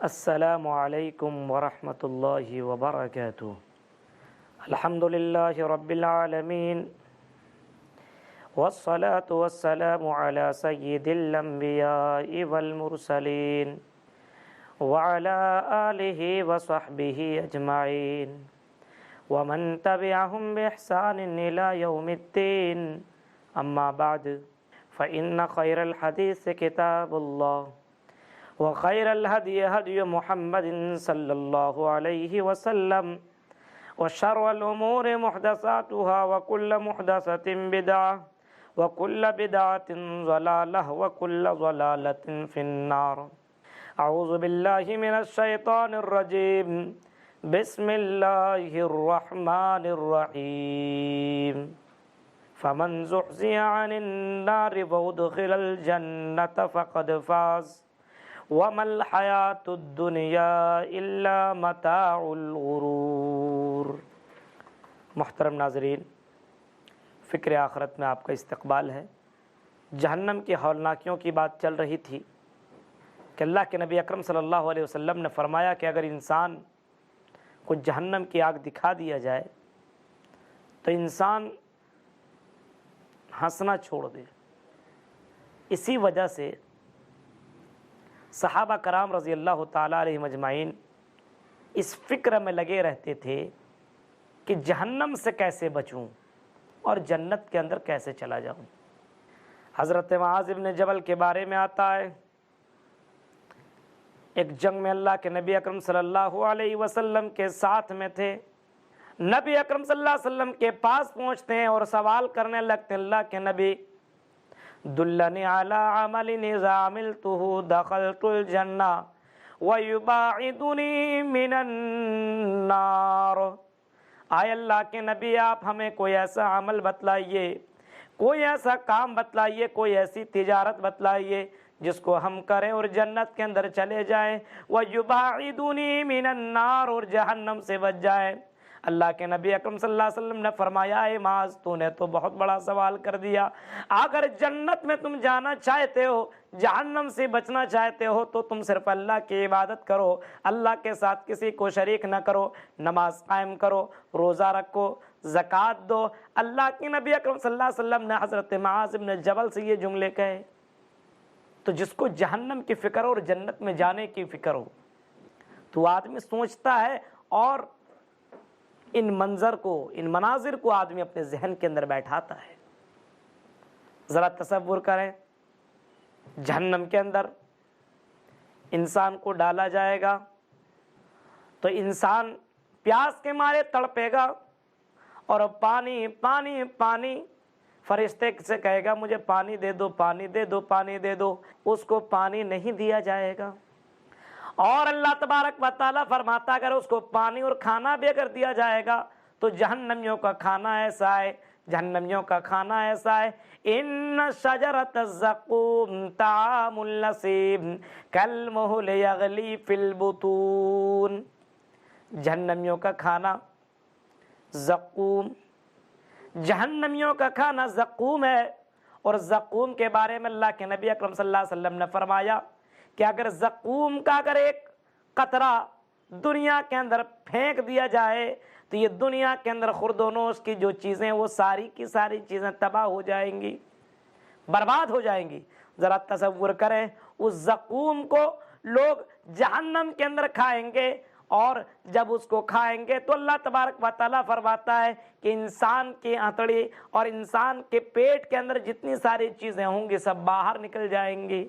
السلام علیکم ورحمۃ اللہ وبرکاتہ۔ الحمد للہ رب العالمین والصلاة والسلام علی سید الانبیاء والمرسلین وعلی آلہ وصحبہ اجمعین ومن تبعہم بإحسان الی یوم الدین، اما بعد فإن خیر الحدیث کتاب اللہ وخیر الہدی ہدی محمد صلی اللہ علیہ وسلم وشر الامور محدثاتها وكل محدثة بدعة وكل بدعة ضلالة وكل ضلالة في النار۔ اعوذ باللہ من الشیطان الرجیم، بسم اللہ الرحمن الرحیم۔ فمن زحزح عن النار وادخل الجنة فقد فاز وَمَا الْحَيَاةُ الدُّنْيَا إِلَّا مَتَاعُ الْغُرُورِ۔ محترم ناظرین، فکر آخرت میں آپ کا استقبال ہے۔ جہنم کی ہولناکیوں کی بات چل رہی تھی کہ اللہ کے نبی اکرم صلی اللہ علیہ وسلم نے فرمایا کہ اگر انسان کو جہنم کی آگ دکھا دیا جائے تو انسان ہنسنا چھوڑ دے۔ اسی وجہ سے صحابہ کرام رضی اللہ تعالیٰ علیہم اجمعین اس فکر میں لگے رہتے تھے کہ جہنم سے کیسے بچوں اور جنت کے اندر کیسے چلا جاؤں۔ حضرت معاذ بن جبل کے بارے میں آتا ہے، ایک جنگ میں اللہ کے نبی اکرم صلی اللہ علیہ وسلم کے ساتھ میں تھے۔ نبی اکرم صلی اللہ علیہ وسلم کے پاس پہنچتے ہیں اور سوال کرنے لگتے ہیں، اللہ کے نبی دلنی علی عمل اذا عملته دخلت الجنہ ویباعدنی من النار۔ آئے اللہ کے نبی، آپ ہمیں کوئی ایسا عمل بتلائیے، کوئی ایسا کام بتلائیے، کوئی ایسی تجارت بتلائیے جس کو ہم کریں اور جنت کے اندر چلے جائیں، ویباعدنی من النار، اور جہنم سے بچ جائیں۔ اللہ کے نبی اکرم صلی اللہ علیہ وسلم نے فرمایا، اے معاذ، تو نے تو بہت بڑا سوال کر دیا۔ اگر جنت میں تم جانا چاہتے ہو، جہنم سے بچنا چاہتے ہو، تو تم صرف اللہ کی عبادت کرو، اللہ کے ساتھ کسی کو شریک نہ کرو، نماز قائم کرو، روزہ رکھو، زکوٰۃ دو۔ اللہ کے نبی اکرم صلی اللہ علیہ وسلم نے حضرت معاذ بن جبل سے یہ جملے کہے۔ تو جس کو جہنم کی فکر ہو اور جنت میں جانے کی فکر ہو تو آدمی سوچتا ہے اور ان مناظر کو آدمی اپنے ذہن کے اندر بیٹھاتا ہے۔ ذرا تصور کریں، جہنم کے اندر انسان کو ڈالا جائے گا تو انسان پیاس کے مارے تڑپے گا اور پانی پانی پانی، فرشتے سے کہے گا مجھے پانی دے دو، پانی دے دو، پانی دے دو، اس کو پانی نہیں دیا جائے گا۔ اور اللہ تبارک و تعالیٰ فرماتا اگر اس کو پانی اور کھانا بھی اگر دیا جائے گا تو جہنمیوں کا کھانا ایسا ہے، جہنمیوں کا کھانا ایسا ہے، ان شجرۃ الزقوم طعام النسیم کالمہل یغلی فی البطون۔ جہنمیوں کا کھانا زقوم، جہنمیوں کا کھانا زقوم ہے۔ اور زقوم کے بارے میں اللہ کے نبی اکرم صلی اللہ علیہ وسلم نے فرمایا کہ اگر زقوم کا اگر ایک قطرہ دنیا کے اندر پھینک دیا جائے تو یہ دنیا کے اندر خورد و نوش کی جو چیزیں وہ ساری کی ساری چیزیں تباہ ہو جائیں گی، برباد ہو جائیں گی۔ ذرا تصور کریں، اس زقوم کو لوگ جہنم کے اندر کھائیں گے، اور جب اس کو کھائیں گے تو اللہ تبارک و تعالیٰ فرماتا ہے کہ انسان کی انتڑی اور انسان کے پیٹ کے اندر جتنی ساری چیزیں ہوں گی سب باہر نکل جائیں گی۔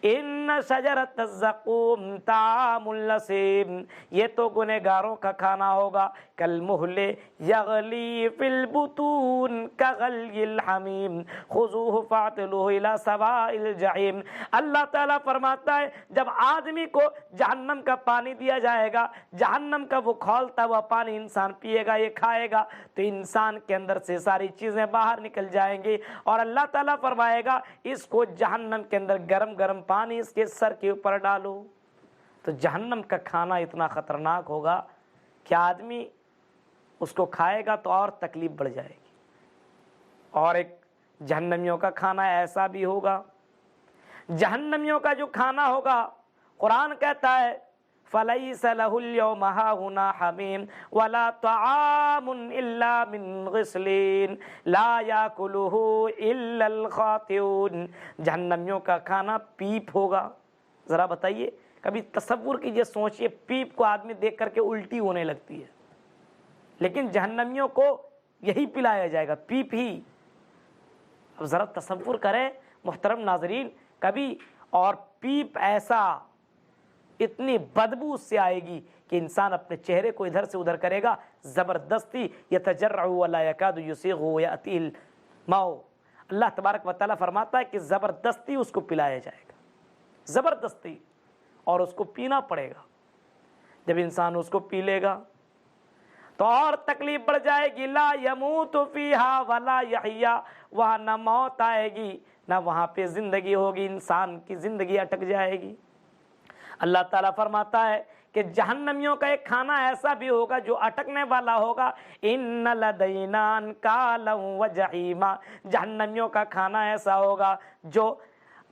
ان شجرۃ الزقوم طعام النسیم، یہ تو گنہگاروں کا کھانا ہوگا، کالمہل یغلی فی البطون کغلی الحمیم خذوہ فاعتلوہ الی سواء الجحیم۔ اللہ تعالیٰ فرماتا ہے جب آدمی کو جہنم کا پانی دیا جائے گا، جہنم کا وہ کھولتا ہوا پانی انسان پیے گا، یہ کھائے گا تو انسان کے اندر سے ساری چیزیں باہر نکل جائیں گی، اور اللہ تعالیٰ فرمائے گا اس کو جہنم کے اندر گرم گرم پانی اس کے سر کے اوپر ڈالو۔ تو جہنم کا کھانا اتنا خطرناک ہوگا کہ آدمی اس کو کھائے گا تو اور تکلیف بڑھ جائے گی۔ اور ایک جہنمیوں کا کھانا ایسا بھی ہوگا، جہنمیوں کا جو کھانا ہوگا قرآن کہتا ہے فلیس لہ اليوم ہاہنا حمیم ولا طعام الا من غسلین لا یاکلہ الا الخاطئون۔ جہنمیوں کا کھانا پیپ ہوگا۔ ذرا بتائیے، کبھی تصور کیجئے، سوچئے، پیپ کو آدمی دیکھ کر کے الٹی ہونے لگتی ہے، لیکن جہنمیوں کو یہی پلایا جائے گا، پیپ ہی۔ اب ذرا تصور کریں محترم ناظرین، کبھی اور پیپ ایسا، اتنی بدبو اس سے آئے گی کہ انسان اپنے چہرے کو ادھر سے ادھر کرے گا، زبردستی یتجرع ولا یکاد یسیغ یأتی الماء۔ اللہ تبارک و تعالیٰ فرماتا ہے کہ زبردستی اس کو پلایا جائے گا، زبردستی، اور اس کو پینا پڑے گا۔ جب انسان اس کو پی لے گا تو اور تکلیف بڑھ جائے گی، لا یموت فیہا ولا یحیا، وہاں نہ موت آئے گی نہ وہاں پہ زندگی ہوگی، انسان کی زندگی اٹک جائے گی۔ اللہ تعالیٰ فرماتا ہے کہ جہنمیوں کا ایک کھانا ایسا بھی ہوگا جو اٹکنے والا ہوگا، ان لدینا انکالا وجحیما، جہنمیوں کا کھانا ایسا ہوگا جو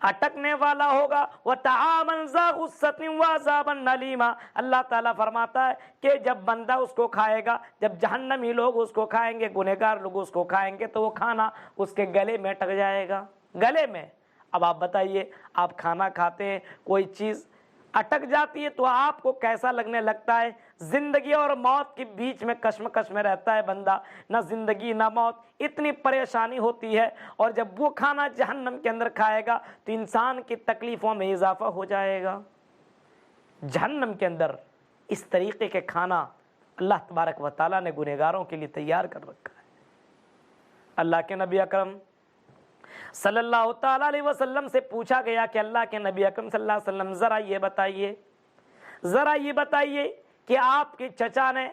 اٹکنے والا ہوگا، وطعاما ذا غصۃ وعذابا الیما۔ اللہ تعالیٰ فرماتا ہے کہ جب بندہ اس کو کھائے گا، جب جہنمی لوگ اس کو کھائیں گے، گنہگار لوگ اس کو کھائیں گے، تو وہ کھانا اس کے گلے میں اٹک جائے گا، گلے میں۔ اب آپ بتائیے، آپ کھانا کھاتے ہیں، کوئی چیز اٹک جاتی ہے تو آپ کو کیسا لگنے لگتا ہے؟ زندگی اور موت کے بیچ میں کشمکش میں رہتا ہے بندہ، نہ زندگی نہ موت، اتنی پریشانی ہوتی ہے۔ اور جب وہ کھانا جہنم کے اندر کھائے گا تو انسان کی تکلیفوں میں اضافہ ہو جائے گا۔ جہنم کے اندر اس طریقے کے کھانا اللہ تبارک و تعالیٰ نے گنہگاروں کے لیے تیار کر رکھا ہے۔ اللہ کے نبی اکرم صلی اللہ تعالیٰ علیہ وسلم سے پوچھا گیا کہ اللہ کے نبی اکرم صلی اللہ علیہ وسلم ذرا یہ بتائیے کہ آپ کے چچا نے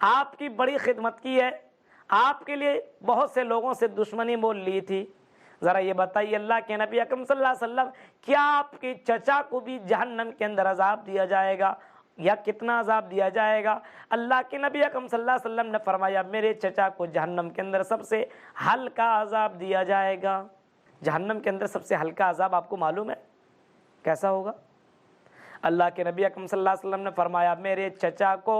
آپ کی بڑی خدمت کی ہے، آپ کے لیے بہت سے لوگوں سے دشمنی مول لی تھی، ذرا یہ بتائیے اللہ کے نبی اکرم صلی اللہ علیہ وسلم، کیا آپ کے چچا کو بھی جہنم کے اندر عذاب دیا جائے گا یا کتنا عذاب دیا جائے گا؟ اللہ کے نبی اکرم صلی اللہ علیہ وسلم نے فرمایا میرے چچا کو جہنم کے اندر سب سے ہلکا عذاب دیا جائے گا۔ جہنم کے اندر سب سے ہلکا عذاب آپ کو معلوم ہے کیسا ہوگا؟ اللہ کے نبی اکرم صلی اللہ علیہ وسلم نے فرمایا میرے چچا کو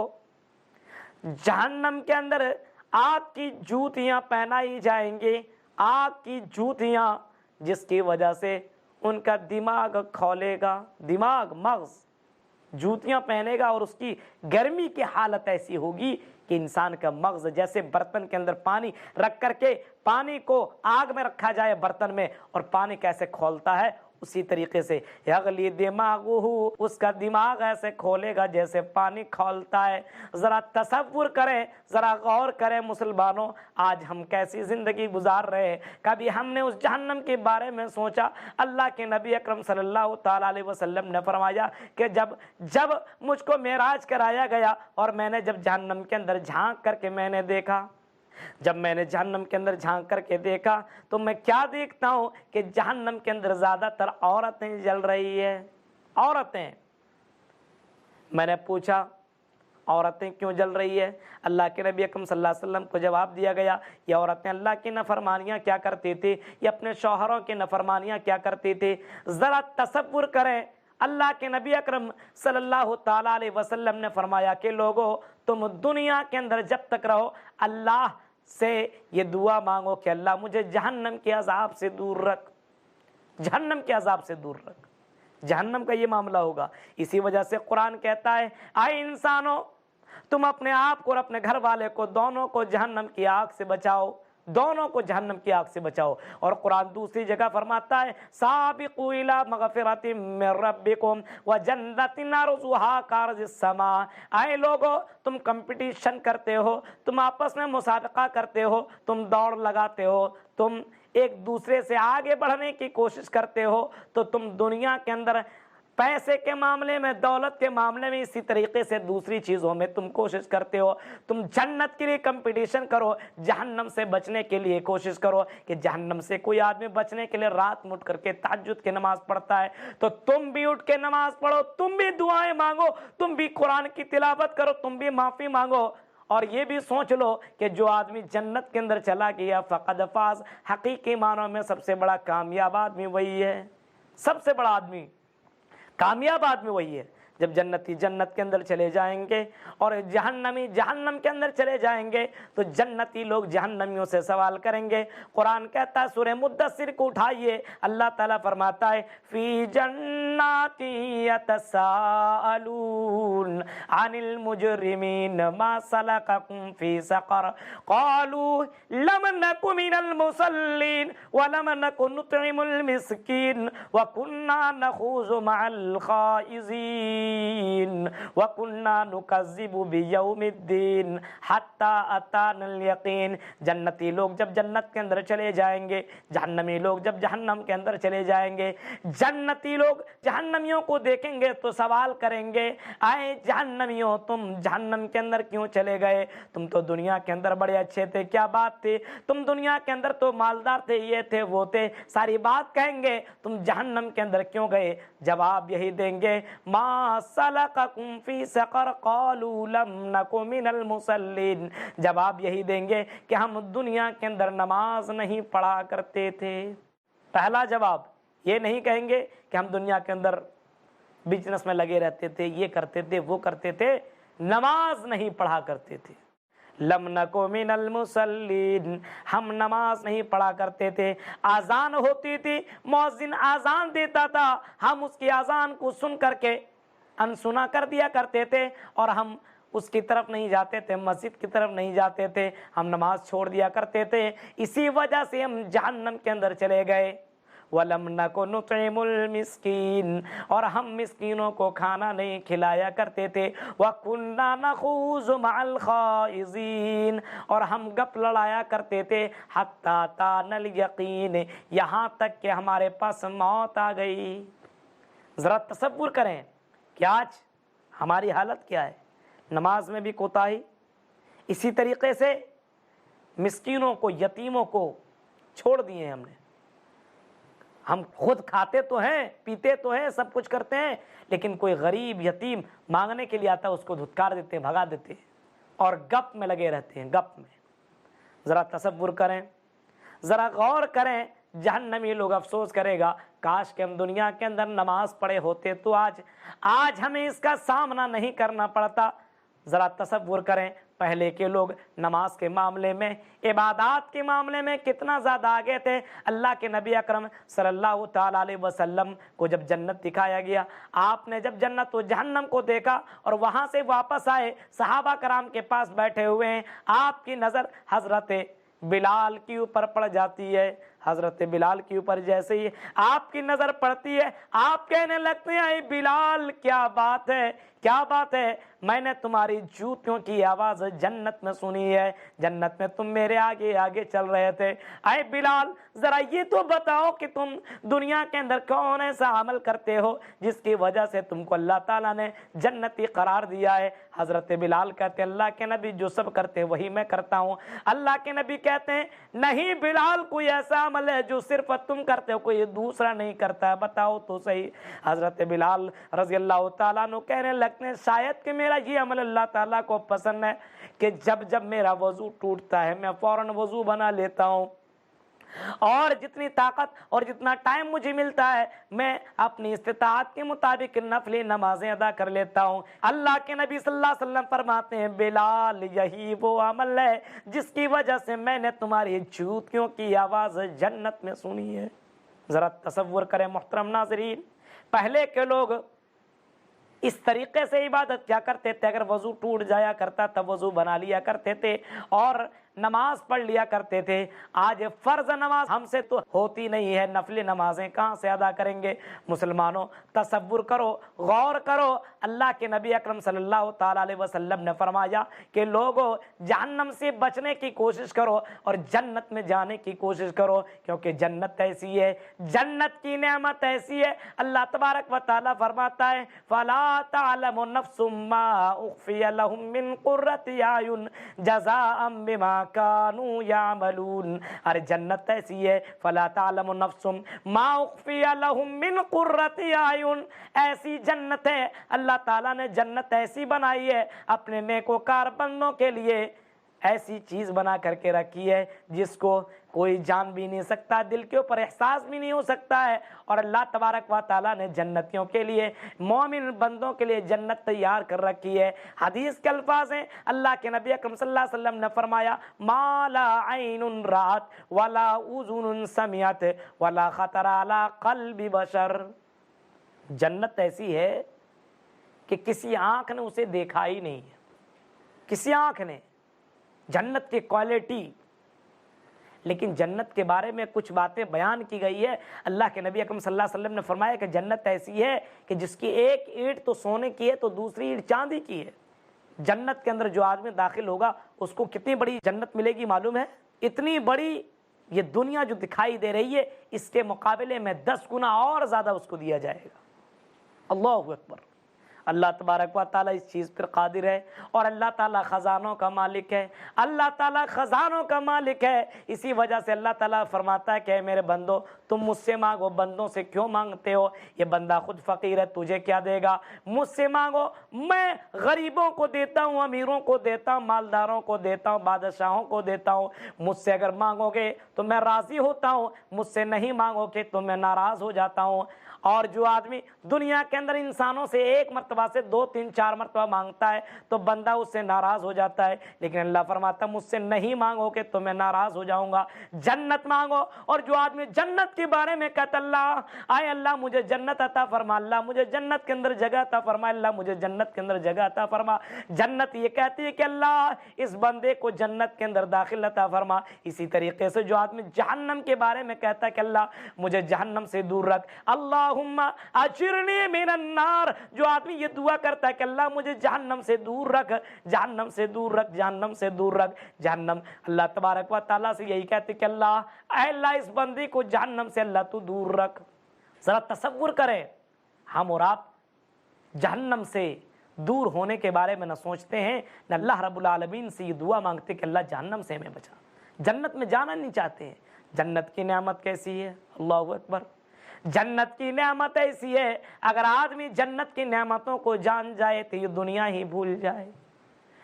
جہنم کے اندر آگ کی جوتیاں پہنائی جائیں گے، آگ کی جوتیاں، جس کی وجہ سے ان کا دماغ کھولے گا، دماغ، مغز، جوتیاں پہنے گا، اور اس کی گرمی کی حالت ایسی ہوگی کہ انسان کا مغز جیسے برتن کے اندر پانی رکھ کر کے پانی کو آگ میں رکھا جائے برتن میں، اور پانی کیسے کھولتا ہے، اسی طریقے سے یغلی دماغہ، اس کا دماغ ایسے کھولے گا جیسے پانی کھولتا ہے۔ ذرا تصور کریں، ذرا غور کریں مسلمانوں، آج ہم کیسی زندگی گزار رہے ہیں؟ کبھی ہم نے اس جہنم کے بارے میں سوچا؟ اللہ کے نبی اکرم صلی اللہ تعالیٰ علیہ وسلم نے فرمایا کہ جب مجھ کو معراج کرایا گیا اور میں نے جب جہنم کے اندر جھانک کر کے میں نے دیکھا، جب میں نے جہنم کے اندر جھانک کر کے دیکھا تو میں کیا دیکھتا ہوں کہ جہنم کے اندر زیادہ تر عورتیں جل رہی ہیں، عورتیں۔ میں نے پوچھا عورتیں کیوں جل رہی ہے؟ اللہ کے نبی اکرم صلی اللہ علیہ وسلم کو جواب دیا گیا یہ عورتیں اللہ کی نافرمانیاں کیا کرتی تھی، یہ اپنے شوہروں کی نافرمانیاں کیا کرتی تھی۔ ذرا تصور کریں، اللہ کے نبی اکرم صلی اللہ تعالیٰ علیہ وسلم نے فرمایا کہ لوگوں تم دنیا کے اندر جب تک رہو اللہ سے یہ دعا مانگو کہ اللہ مجھے جہنم کے عذاب سے دور رکھ، جہنم کے عذاب سے دور رکھ۔ جہنم کا یہ معاملہ ہوگا، اسی وجہ سے قرآن کہتا ہے اے انسانوں تم اپنے آپ کو اور اپنے گھر والے کو دونوں کو جہنم کی آگ سے بچاؤ، دونوں کو جہنم کی آگ سے بچاؤ۔ اور قرآن دوسری جگہ فرماتا ہے سابقوا الی مغفرۃ من ربکم وجنۃ عرضھا کعرض السماء، اے لوگو تم کمپٹیشن کرتے ہو، تم آپس میں مسابقہ کرتے ہو، تم دوڑ لگاتے ہو، تم ایک دوسرے سے آگے بڑھنے کی کوشش کرتے ہو، تو تم دنیا کے اندر پیسے کے معاملے میں، دولت کے معاملے میں، اسی طریقے سے دوسری چیزوں میں تم کوشش کرتے ہو۔ تم جنت کے لیے کمپٹیشن کرو، جہنم سے بچنے کے لیے کوشش کرو کہ جہنم سے کوئی آدمی بچنے کے لیے رات میں اٹھ کر کے تہجد کی نماز پڑھتا ہے تو تم بھی اٹھ کے نماز پڑھو، تم بھی دعائیں مانگو، تم بھی قرآن کی تلاوت کرو، تم بھی معافی مانگو۔ اور یہ بھی سوچ لو کہ جو آدمی جنت کے اندر چلا گیا فقد فاز، حقیقی معنوں میں سب سے بڑا کامیاب آدمی وہی ہے، سب سے بڑا آدمی کامیاب آدمی وہی ہے جب جنتی جنت کے اندر چلے جائیں گے اور جہنمی جہنم کے اندر چلے جائیں گے تو جنتی لوگ جہنمیوں سے سوال کریں گے۔ قرآن کہتا ہے سورہ مدثر کو اٹھائیے، اللہ تعالیٰ فرماتا ہے فی جنات یتساءلون عن المجرمین ما سلککم فی سقر قالوا لم نک من المصلین ولم نک نطعم المسکین وکننا نخوض مع الخائضین وَكُنَّا نُكَذِّبُ بِيَوْمِ الدِّينِ حَتَّى أَتَانَا الْيَقِينُ۔ جنتی لوگ جب جنت کے اندر چلے جائیں گے، جہنمی لوگ جب جہنم کے اندر چلے جائیں گے، جنتی لوگ جہنمیوں کو دیکھیں گے تو سوال کریں گے اے جہنمیوں تم جہنم کے اندر کیوں چلے گئے؟ تم تو دنیا کے اندر بڑے اچھے تھے، کیا بات تھی؟ تم دنیا کے اندر تو مالدار تھے، یہ تھے وہ تھے، ساری بات کہیں گے، تم جہنم کے اندر کیوں گئے؟ جواب یہی دیں گے ما سلککم فی سقر قالوا لم نک من المصلین، جواب یہی دیں گے کہ ہم دنیا کے اندر نماز نہیں پڑھا کرتے تھے۔ پہلا جواب یہ نہیں کہیں گے کہ ہم دنیا کے اندر بزنس میں لگے رہتے تھے، یہ کرتے تھے وہ کرتے تھے، نماز نہیں پڑھا کرتے تھے۔ لم نکو من المصلین، ہم نماز نہیں پڑھا کرتے تھے۔ اذان ہوتی تھی، مؤذن اذان دیتا تھا، ہم اس کی اذان کو سن کر کے انسنا کر دیا کرتے تھے اور ہم اس کی طرف نہیں جاتے تھے، مسجد کی طرف نہیں جاتے تھے، ہم نماز چھوڑ دیا کرتے تھے، اسی وجہ سے ہم جہنم کے اندر چلے گئے۔ وَلَمْ نَكُ نُطْعِمُ الْمِسْكِينَ، اور ہم مسکینوں کو کھانا نہیں کھلایا کرتے تھے۔ وَكُنَّا نَخُوضُ مَعَ الْخَائِضِينَ، اور ہم گپ لڑایا کرتے تھے۔ حَتَّى أَتَانَا الْيَقِينُ، یہاں تک کہ ہمارے پاس موت آ گئی۔ ذرا تصور کریں کہ آج ہماری حالت کیا ہے، نماز میں بھی کوتاہی، اسی طریقے سے مسکینوں کو یتیموں کو چھوڑ دیے ہیں ہم نے۔ ہم خود کھاتے تو ہیں، پیتے تو ہیں، سب کچھ کرتے ہیں، لیکن کوئی غریب یتیم مانگنے کے لیے آتا ہے اس کو دھتکار دیتے ہیں، بھگا دیتے ہیں اور گپ میں لگے رہتے ہیں، گپ میں۔ ذرا تصور کریں، ذرا غور کریں، جہنمی لوگ افسوس کرے گا کاش کہ ہم دنیا کے اندر نماز پڑھے ہوتے تو آج ہمیں اس کا سامنا نہیں کرنا پڑتا۔ ذرا تصور کریں پہلے کے لوگ نماز کے معاملے میں، عبادات کے معاملے میں کتنا زیادہ آگے تھے۔ اللہ کے نبی اکرم صلی اللہ تعالیٰ علیہ وسلم کو جب جنت دکھایا گیا، آپ نے جب جنت و جہنم کو دیکھا اور وہاں سے واپس آئے، صحابہ کرام کے پاس بیٹھے ہوئے ہیں، آپ کی نظر حضرت بلال کے اوپر پڑ جاتی ہے۔ حضرت بلال کے اوپر جیسے ہی آپ کی نظر پڑتی ہے، آپ کہنے لگتے ہیں اے بلال کیا بات ہے، کیا بات ہے؟ میں نے تمہاری جوتوں کی آواز جنت میں سنی ہے، جنت میں تم میرے آگے آگے چل رہے تھے۔ اے بلال ذرا یہ تو بتاؤ کہ تم دنیا کے اندر کون ایسا عمل کرتے ہو جس کی وجہ سے تم کو اللہ تعالیٰ نے جنتی قرار دیا ہے؟ حضرت بلال کہتے ہیں اللہ کے نبی جو سب کرتے ہیں وہی میں کرتا ہوں۔ اللہ کے نبی کہتے ہیں نہیں بلال، کوئی ایسا عمل ہے جو صرف تم کرتے ہو، کوئی دوسرا نہیں کرتا ہے، بتاؤ تو صحیح۔ حضرت بلال رضی اللہ تعالیٰ عنہ کہنے لگتے ہیں شاید کہ میرا یہ عمل اللہ تعالیٰ کو پسند ہے کہ جب میرا وضو ٹوٹتا ہے میں فوراً وضو بنا لیتا ہوں، اور جتنی طاقت اور جتنا ٹائم مجھے ملتا ہے میں اپنی استطاعت کے مطابق نفلی نمازیں ادا کر لیتا ہوں۔ اللہ کے نبی صلی اللہ علیہ وسلم فرماتے ہیں بلال یہی وہ عمل ہے جس کی وجہ سے میں نے تمہاری جوتیوں کی آواز جنت میں سنی ہے۔ ذرا تصور کریں محترم ناظرین، پہلے کے لوگ اس طریقے سے عبادت کیا کرتے تھے، اگر وضو ٹوٹ جایا کرتا تھا وضو بنا لیا کرتے تھے اور نماز پڑھ لیا کرتے تھے۔ آج فرض نماز ہم سے تو ہوتی نہیں ہے، نفل نمازیں کہاں سے ادا کریں گے؟ مسلمانوں تصور کرو، غور کرو، اللہ کے نبی اکرم صلی اللہ تعالیٰ علیہ وسلم نے فرمایا کہ لوگوں جہنم سے بچنے کی کوشش کرو اور جنت میں جانے کی کوشش کرو، کیونکہ جنت ایسی ہے، جنت کی نعمت ایسی ہے۔ اللہ تبارک و تعالیٰ فرماتا ہے فَلَا تَعْلَمُ نَفْسٌ مَّا أُخْفِيَ لَهُم مِّن قُرَّةِ أَعْيُنٍ جَزَاءً بِمَا كَانُوا يَعْمَلُونَ۔ ارے جنت ایسی ہے فَلَا تَعْلَمُ نَفْسٌ مَّا أُخْفِيَ لَهُم مِّن قُرَّةِ أَعْيُنٍ، ایسی جنت ہے، اللہ تعالیٰ نے جنت ایسی بنائی ہے اپنے نیکوکار بندوں کے لیے ایسی چیز بنا کر کے رکھی ہے جس کو کوئی جان بھی نہیں سکتا، دل کے اوپر احساس بھی نہیں ہو سکتا ہے۔ اور اللہ تبارک و تعالیٰ نے جنتیوں کے لیے، مومن بندوں کے لیے جنت تیار کر رکھی ہے۔ حدیث کے الفاظ ہیں، اللہ کے نبی اکرم صلی اللہ علیہ وسلم نے فرمایا ما لا عین رات ولا اذن سمعت ولا خطر علی قلب بشر۔ جنت ایسی ہے کہ کسی آنکھ نے اسے دیکھا ہی نہیں ہے، کسی آنکھ نے، جنت کی کوالٹی۔ لیکن جنت کے بارے میں کچھ باتیں بیان کی گئی ہے۔ اللہ کے نبی اکرم صلی اللہ علیہ وسلم نے فرمایا کہ جنت ایسی ہے کہ جس کی ایک اینٹ تو سونے کی ہے تو دوسری اینٹ چاندی کی ہے۔ جنت کے اندر جو آدمی داخل ہوگا اس کو کتنی بڑی جنت ملے گی معلوم ہے؟ اتنی بڑی یہ دنیا جو دکھائی دے رہی ہے اس کے مقابلے میں 10 گنا اور زیادہ اس کو دیا جائے گا۔ اللہ اکبر۔ اللہ تبارک و تعالیٰ اس چیز پر قادر ہے، اور اللہ تعالیٰ خزانوں کا مالک ہے، اللہ تعالیٰ خزانوں کا مالک ہے۔ اسی وجہ سے اللہ تعالیٰ فرماتا ہے کہ اے میرے بندو تم مجھ سے مانگو، بندوں سے کیوں مانگتے ہو؟ یہ بندہ خود فقیر ہے، تجھے کیا دے گا؟ مجھ سے مانگو، میں غریبوں کو دیتا ہوں، امیروں کو دیتا ہوں، مالداروں کو دیتا ہوں، بادشاہوں کو دیتا ہوں۔ مجھ سے اگر مانگو گے تو میں راضی ہوتا ہوں، مجھ سے نہیں مانگو گے تو میں ناراض ہو جاتا ہوں۔ اور جو آدمی دنیا کے اندر انسانوں سے ایک مرتبہ سے 2 3 4 مرتبہ مانگتا ہے تو بندہ اس سے ناراض ہو جاتا ہے، لیکن اللہ فرماتا ہے مجھ سے نہیں مانگو گے تو میں ناراض ہو جاؤں گا۔ جنت مانگو، اور جو آدمی جنت کے بارے میں کہتا اللہ آئے اللہ مجھے جنت عطا فرما، اللہ مجھے جنت کے اندر جگہ عطا فرما، اللہ مجھے جنت کے اندر جگہ عطا فرما۔ جنت یہ کہتی ہے کہ اللہ اس بندے کو جنت کے اندر داخل عطا فرما۔ اسی طریقے سے جو آدمی جہنم کے بارے میں کہتا ہے کہ اللہ مجھے جہنم سے دور رکھ، اللہم اجرنی من النار، جو آدمی یہ دعا کرتا ہے کہ اللہ مجھے جہنم سے دور رکھ، جہنم سے دور رکھ، جہنم سے دور رکھ، جہنم، اللہ تبارک و تعالیٰ سے یہی کہتے کہ اللہ اے اللہ اس بندے کو جہنم سے اللہ تو دور رکھ۔ ذرا تصور کریں، ہم اور آپ جہنم سے دور ہونے کے بارے میں نہ سوچتے ہیں، نہ اللہ رب العالمین سے یہ دعا مانگتے کہ اللہ جہنم سے ہمیں بچا، جنت میں جانا نہیں چاہتے ہیں۔ جنت کی نعمت کیسی ہے؟ اللہ اکبر۔ جنت کی نعمت ایسی ہے اگر آدمی جنت کی نعمتوں کو جان جائے تو یہ دنیا ہی بھول جائے۔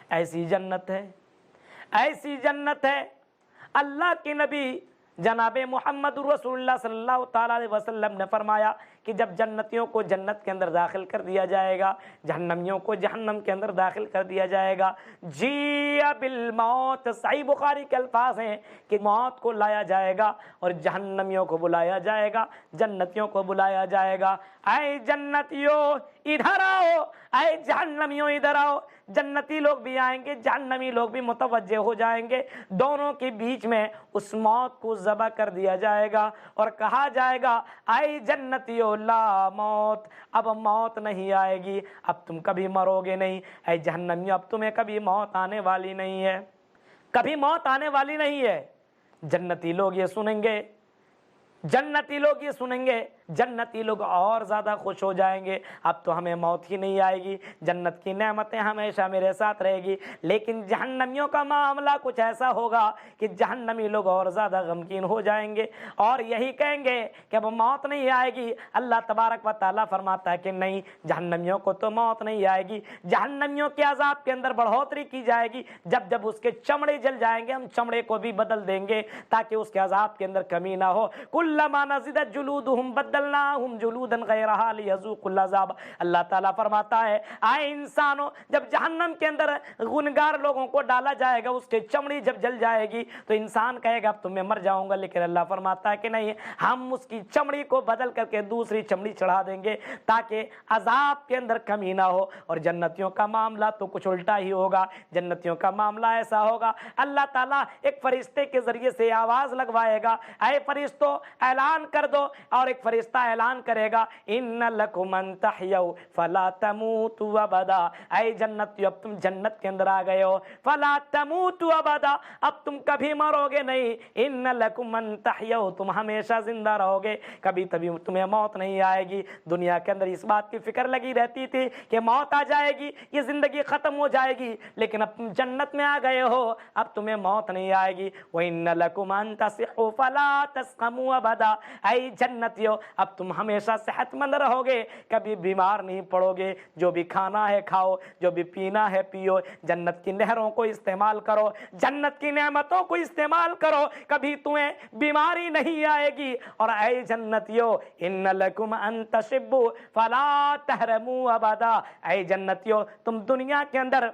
ایسی جنت ہے، ایسی جنت ہے۔ اللہ کے نبی جناب محمد رسول اللہ صلی اللہ تعالیٰ علیہ وسلم نے فرمایا کہ جب جنتیوں کو جنت کے اندر داخل کر دیا جائے گا، جہنمیوں کو جہنم کے اندر داخل کر دیا جائے گا، جی بالموت، صحیح بخاری کے الفاظ ہیں کہ موت کو لایا جائے گا اور جہنمیوں کو بلایا جائے گا، جنتیوں کو بلایا جائے گا، اے جنتیوں ادھر آؤ، اے جہنمیوں ادھر آؤ۔ جنتی لوگ بھی آئیں گے، جہنمی لوگ بھی متوجہ ہو جائیں گے، دونوں کے بیچ میں اس موت کو ذبح کر دیا جائے گا اور کہا جائے گا اے جنتیوں لا موت، اب موت نہیں آئے گی، اب تم کبھی مرو گے نہیں۔ اے جہنمیوں اب تمہیں کبھی موت آنے والی نہیں ہے، کبھی موت آنے والی نہیں ہے۔ جنتی لوگ یہ سنیں گے، جنتی لوگ یہ سنیں گے، جنتی لوگ اور زیادہ خوش ہو جائیں گے، اب تو ہمیں موت ہی نہیں آئے گی، جنت کی نعمتیں ہمیشہ میرے ساتھ رہے گی۔ لیکن جہنمیوں کا معاملہ کچھ ایسا ہوگا کہ جہنمی لوگ اور زیادہ غمگین ہو جائیں گے اور یہی کہیں گے کہ اب موت نہیں آئے گی۔ اللہ تبارک و تعالیٰ فرماتا ہے کہ نہیں، جہنمیوں کو تو موت نہیں آئے گی، جہنمیوں کے عذاب کے اندر بڑھوتری کی جائے گی۔ جب جب اس کے چمڑے جل جائیں گے ہم چمڑے کو بھی بدل دیں گے تاکہ اس کے عذاب کے اندر کمی نہ ہو۔ کلما نضجت جلودہم بدلناہم جلودا غیرہا لیذوقوا العذاب۔ اللہ تعالیٰ فرماتا ہے آئے انسانوں، جب جہنم کے اندر گنہگار لوگوں کو ڈالا جائے گا، اس کے چمڑی جب جل جائے گی تو انسان کہے گا اب تو میں مر جاؤں گا، لیکن اللہ فرماتا ہے کہ نہیں، ہم اس کی چمڑی کو بدل کر کے دوسری چمڑی چڑھا دیں گے تاکہ عذاب کے اندر کمی نہ ہو۔ اور جنتیوں کا معاملہ تو کچھ الٹا ہی ہوگا، جنتیوں کا معاملہ ایسا ہوگا، اللہ تعالیٰ ایک فرشتے کے ذریعے سے آواز لگوائے گا، اے فرشتوں اعلان کر دو، اور ایک فرشتہ اعلان کرے گا ان لکم ان تحیوا فلا تموتوا ابدا۔ اے جنتیوں اب تم جنت کے اندر آ گئے ہو، فلا تموتوا ابدا، اب تم کبھی مرو گے نہیں، ان لکم ان تحیوا، تم ہمیشہ زندہ رہو گے، کبھی تمہیں موت نہیں آئے گی۔ دنیا کے اندر اس بات کی فکر لگی رہتی تھی کہ موت آ جائے گی، یہ زندگی ختم ہو جائے گی، لیکن اب تم جنت میں آ گئے ہو، اب تمہیں موت نہیں آئے گی۔ وَإِنَّ لَكُمْ أَن تَصِحُّوا فَلَا تَسْقَمُوا أَبَدًا۔ ابدا، اے جنتیوں اب تم ہمیشہ صحت مند رہو گے، کبھی بیمار نہیں پڑو گے، جو بھی کھانا ہے کھاؤ، جو بھی پینا ہے پیو، جنت کی نہروں کو استعمال کرو، جنت کی نعمتوں کو استعمال کرو، کبھی تمہیں بیماری نہیں آئے گی۔ اور اے جنتیوں ان لکم ان تشبوا فلا تحرموا ابدا، اے جنتیوں تم دنیا کے اندر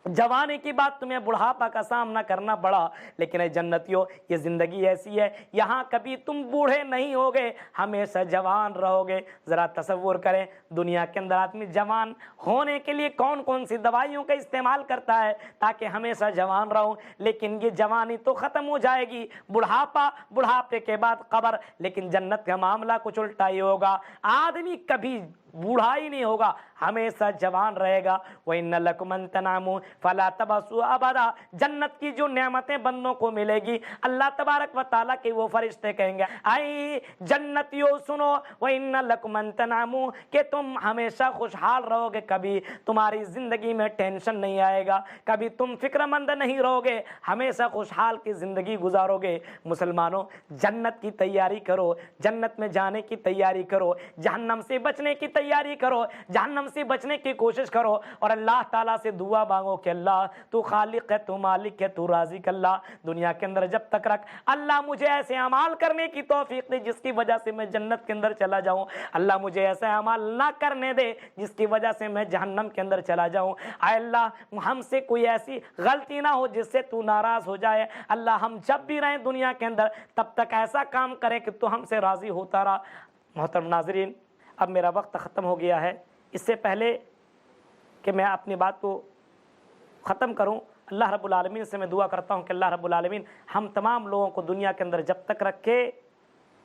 جوانی کی بات تمہیں بڑھاپا کا سامنا کرنا پڑا، لیکن اے جنتیوں یہ زندگی ایسی ہے یہاں کبھی تم بوڑھے نہیں ہوگے، ہمیشہ جوان رہو گے۔ ذرا تصور کریں دنیا کے اندر آدمی جوان ہونے کے لیے کون کون سی دوائیوں کا استعمال کرتا ہے تاکہ ہمیشہ جوان رہو، لیکن یہ جوانی تو ختم ہو جائے گی، بڑھاپا، بڑھاپے کے بعد قبر، لیکن جنت کا معاملہ کچھ الٹا ہی ہوگا، آدمی کبھی بوڑھا ہی نہیں ہوگا، ہمیشہ جوان رہے گا۔ وَإِنَّ لَكُمْ أَن تَنَامُوا فَلَا تَبْأَسُوا أَبَدًا، جنت کی جو نعمتیں بندوں کو ملے گی، اللہ تبارک و تعالیٰ کے وہ فرشتے کہیں گے اے جنتیوں سنو، وَإِنَّ لَكُمْ أَن تَنَامُوا کہ تم ہمیشہ خوشحال رہو گے، کبھی تمہاری زندگی میں ٹینشن نہیں آئے گا، کبھی تم فکر مند نہیں رہو گے، ہمیشہ خوشحال کی زندگی گزارو گے۔ مسلمانوں جنت کی تیاری کرو، جنت میں جانے کی تیاری کرو، جہنم سے بچنے کی تیاری کرو، جہنم سے بچنے کی کوشش کرو، اور اللہ تعالیٰ سے دعا مانگو کہ اللہ تو خالق ہے، تو مالک ہے، تو رازق اللہ، دنیا کے اندر جب تک رکھ، اللہ مجھے ایسے اعمال کرنے کی توفیق دے جس کی وجہ سے میں جنت کے اندر چلا جاؤں، اللہ مجھے ایسے اعمال نہ کرنے دے جس کی وجہ سے میں جہنم کے اندر چلا جاؤں، اے اللہ ہم سے کوئی ایسی غلطی نہ ہو جس سے تو ناراض ہو جائے، اللہ ہم جب بھی رہیں دنیا کے اندر تب تک ایسا کام کریں کہ تو ہم سے راضی ہوتا رہا۔ محترم ناظرین اب میرا وقت ختم ہو گیا ہے، اس سے پہلے کہ میں اپنی بات کو ختم کروں اللہ رب العالمین سے میں دعا کرتا ہوں کہ اللہ رب العالمین ہم تمام لوگوں کو دنیا کے اندر جب تک رکھے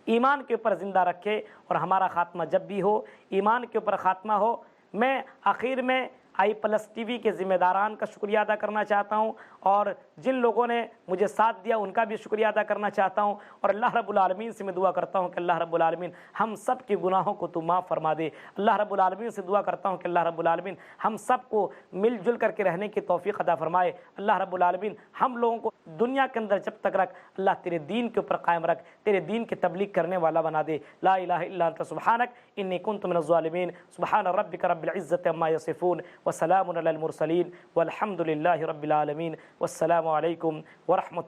ایمان کے اوپر زندہ رکھے، اور ہمارا خاتمہ جب بھی ہو ایمان کے اوپر خاتمہ ہو۔ میں آخر میں i+TV کے ذمہ داران کا شکریہ ادا کرنا چاہتا ہوں، اور جن لوگوں نے مجھے ساتھ دیا ان کا بھی شکریہ ادا کرنا چاہتا ہوں، اور اللہ رب العالمین سے میں دعا کرتا ہوں کہ اللہ رب العالمین ہم سب کے گناہوں کو تو معاف فرما دے۔ اللہ رب العالمین سے دعا کرتا ہوں کہ اللہ رب العالمین ہم سب کو مل جل کر کے رہنے کی توفیق عطا فرمائے۔ اللہ رب العالمین ہم لوگوں کو دنیا کے اندر جب تک رکھ، اللہ تیرے دین کے اوپر قائم رکھ، تیرے دین کی تبلیغ کرنے والا بنا دے۔ لا الہ الا انت سبحانک انی کنت من الظالمین۔ سبحان ربک رب العزۃ عما یصفون وسلام علی المرسلین والحمد للہ رب العالمین، والسلام علیکم ورحمۃ